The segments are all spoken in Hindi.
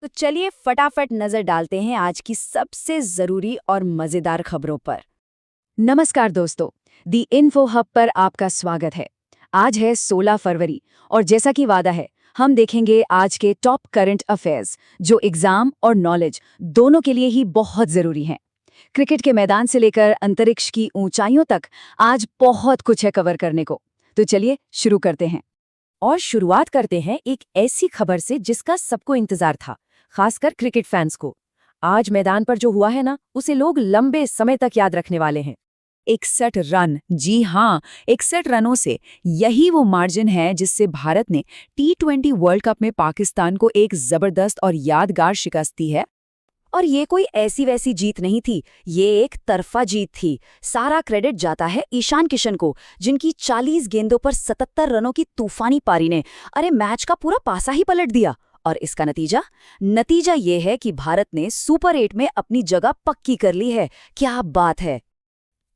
तो चलिए फटाफट नजर डालते हैं आज की सबसे जरूरी और मजेदार खबरों पर। नमस्कार दोस्तों, दी इन्फो हब पर आपका स्वागत है। आज है 16 फरवरी और जैसा कि वादा है, हम देखेंगे आज के टॉप करंट अफेयर्स जो एग्जाम और नॉलेज दोनों के लिए ही बहुत जरूरी हैं। क्रिकेट के मैदान से लेकर अंतरिक्ष की ऊंचाइयों तक आज बहुत कुछ है कवर करने को। तो चलिए शुरू करते हैं। और शुरुआत करते हैं एक ऐसी खबर से जिसका सबको इंतजार था, खासकर क्रिकेट फैंस को। आज मैदान पर जो हुआ है ना, उसे लोग लंबे समय तक याद रखने वाले हैं। 61 रन, जी हाँ, 61 रनों से यही वो मार्जिन है जिससे भारत ने T20 वर्ल्ड कप में पाकिस्तान को एक जबरदस्त और यादगार शिकस्त दी है। और ये कोई ऐसी वैसी जीत नहीं थी, ये एक तरफा जीत थी। सारा क्रेडिट जाता है ईशान किशन को, जिनकी 40 गेंदों पर 77 रनों की तूफानी पारी ने मैच का पूरा पासा ही पलट दिया। और इसका नतीजा ये है कि भारत ने सुपर 8 में अपनी जगह पक्की कर ली है। क्या बात है।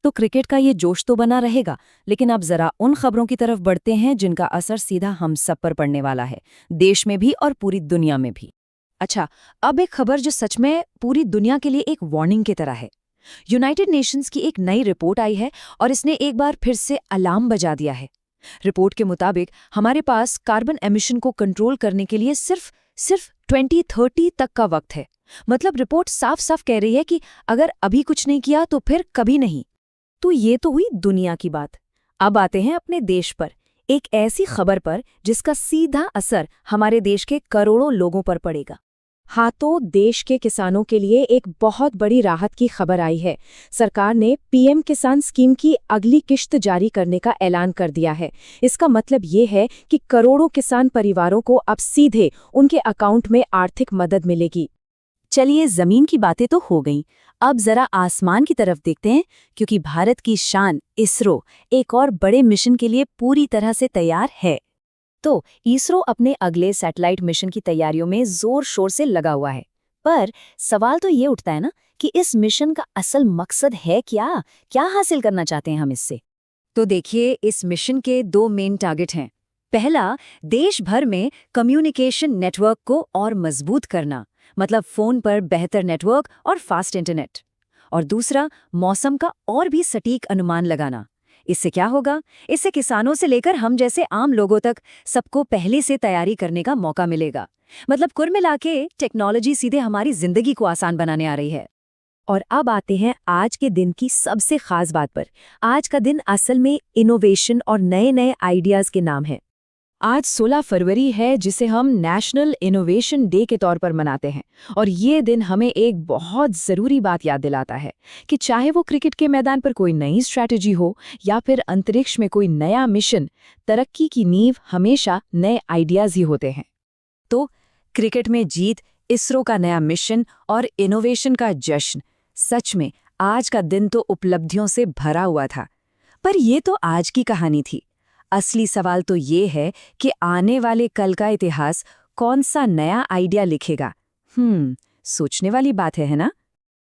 तो क्रिकेट का ये जोश तो बना रहेगा, लेकिन अब जरा उन खबरों की तरफ बढ़ते हैं जिनका असर सीधा हम सब पर पड़ने वाला है, देश में भी और पूरी दुनिया में भी। अच्छा, अब एक खबर जो सच में पूरी दुनिया के लिए एक वार्निंग की तरह है। यूनाइटेड नेशंस की एक नई रिपोर्ट आई है और इसने एक बार फिर से अलार्म बजा दिया है। रिपोर्ट के मुताबिक हमारे पास कार्बन एमिशन को कंट्रोल करने के लिए सिर्फ 2030 तक का वक्त है। मतलब रिपोर्ट साफ साफ कह रही है कि अगर अभी कुछ नहीं किया तो फिर कभी नहीं। तो ये तो हुई दुनिया की बात। अब आते हैं अपने देश पर, एक ऐसी खबर पर जिसका सीधा असर हमारे देश के करोड़ों लोगों पर पड़ेगा। हाँ, तो देश के किसानों के लिए एक बहुत बड़ी राहत की खबर आई है। सरकार ने पीएम किसान स्कीम की अगली किश्त जारी करने का ऐलान कर दिया है। इसका मतलब ये है कि करोड़ों किसान परिवारों को अब सीधे उनके अकाउंट में आर्थिक मदद मिलेगी। चलिए, जमीन की बातें तो हो गईं, अब जरा आसमान की तरफ देखते हैं, क्योंकि भारत की शान इसरो एक और बड़े मिशन के लिए पूरी तरह से तैयार है। तो इसरो अपने अगले सैटेलाइट मिशन की तैयारियों में जोर शोर से लगा हुआ है। पर सवाल तो ये उठता है ना कि इस मिशन का असल मकसद है क्या? क्या हासिल करना चाहते हैं हम इससे? तो देखिए, इस मिशन के 2 मेन टारगेट हैं। पहला, देश भर में कम्युनिकेशन नेटवर्क को और मजबूत करना, मतलब फोन पर बेहतर नेटवर्क और फास्ट इंटरनेट। और दूसरा, मौसम का और भी सटीक अनुमान लगाना। इससे क्या होगा? इससे किसानों से लेकर हम जैसे आम लोगों तक सबको पहले से तैयारी करने का मौका मिलेगा। मतलब कुल मिला के टेक्नोलॉजी सीधे हमारी जिंदगी को आसान बनाने आ रही है। और अब आते हैं आज के दिन की सबसे खास बात पर। आज का दिन असल में इनोवेशन और नए नए आइडियाज के नाम है। आज 16 फरवरी है, जिसे हम नेशनल इनोवेशन डे के तौर पर मनाते हैं। और ये दिन हमें एक बहुत ज़रूरी बात याद दिलाता है कि चाहे वो क्रिकेट के मैदान पर कोई नई स्ट्रैटेजी हो या फिर अंतरिक्ष में कोई नया मिशन, तरक्की की नींव हमेशा नए आइडियाज़ ही होते हैं। तो क्रिकेट में जीत, इसरो का नया मिशन और इनोवेशन का जश्न, सच में आज का दिन तो उपलब्धियों से भरा हुआ था। पर ये तो आज की कहानी थी। असली सवाल तो ये है कि आने वाले कल का इतिहास कौन सा नया आइडिया लिखेगा। सोचने वाली बात है ना?